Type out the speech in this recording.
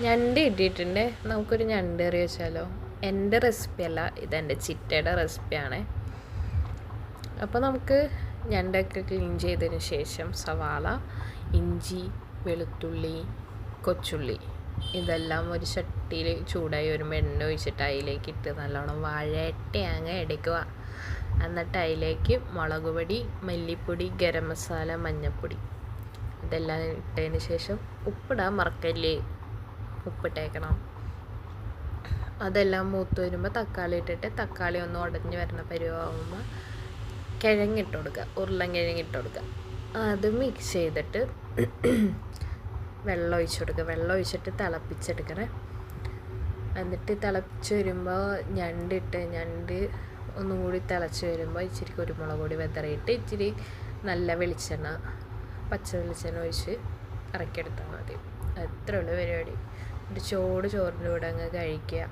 ഞണ്ട് കിട്ടിയിട്ടുണ്ട്. നമുക്കൊരു ഞണ്ട് കറി വെച്ചാലോ? എൻ്റെ റെസിപ്പി അല്ല, ഇതെൻ്റെ ചിറ്റയുടെ റെസിപ്പിയാണ്. അപ്പോൾ നമുക്ക് ഞണ്ടൊക്കെ ക്ലീൻ ചെയ്തതിന് ശേഷം സവാള, ഇഞ്ചി, വെളുത്തുള്ളി, കൊച്ചുള്ളി ഇതെല്ലാം ഒരു ചട്ടിയിൽ ചൂടായി വരുമ്പോൾ എണ്ണ ഒഴിച്ചിട്ട് അതിലേക്ക് ഇട്ട് നല്ലോണം വഴറ്റി അങ്ങ് എടുക്കുക. എന്നിട്ട് അതിലേക്ക് മുളക് പൊടി, മല്ലിപ്പൊടി, ഗരം മസാല, മഞ്ഞൾപ്പൊടി ഇതെല്ലാം ഇട്ടതിന് ശേഷം ഉപ്പിടാൻ മറക്കല്ലേ, ഉപ്പിട്ടേക്കണം. അതെല്ലാം മൂത്ത് വരുമ്പോൾ തക്കാളി ഇട്ടിട്ട് തക്കാളി ഒന്ന് ഉടഞ്ഞ് വരുന്ന പരുവാകുമ്പോൾ കിഴങ്ങിട്ട് കൊടുക്കുക, ഉരുളൻ കിഴങ്ങിട്ട് കൊടുക്കുക. അത് മിക്സ് ചെയ്തിട്ട് വെള്ളം ഒഴിച്ച് കൊടുക്കുക. വെള്ളം ഒഴിച്ചിട്ട് തിളപ്പിച്ചെടുക്കണേ. എന്നിട്ട് തിളപ്പിച്ച് വരുമ്പോൾ ഞണ്ട് ഒന്നും കൂടി തിളച്ച് വരുമ്പോൾ ഇച്ചിരി കുരുമുളക് പൊടി വെതറിയിട്ട് ഇച്ചിരി നല്ല വെളിച്ചെണ്ണ, പച്ച വെളിച്ചെണ്ണ ഒഴിച്ച് ഇറക്കിയെടുത്താൽ മതി. അത്രയുള്ള പരിപാടി. എന്നിട്ട് ചോറിൻ്റെ കൂടെ അങ്ങ് കഴിക്കുക.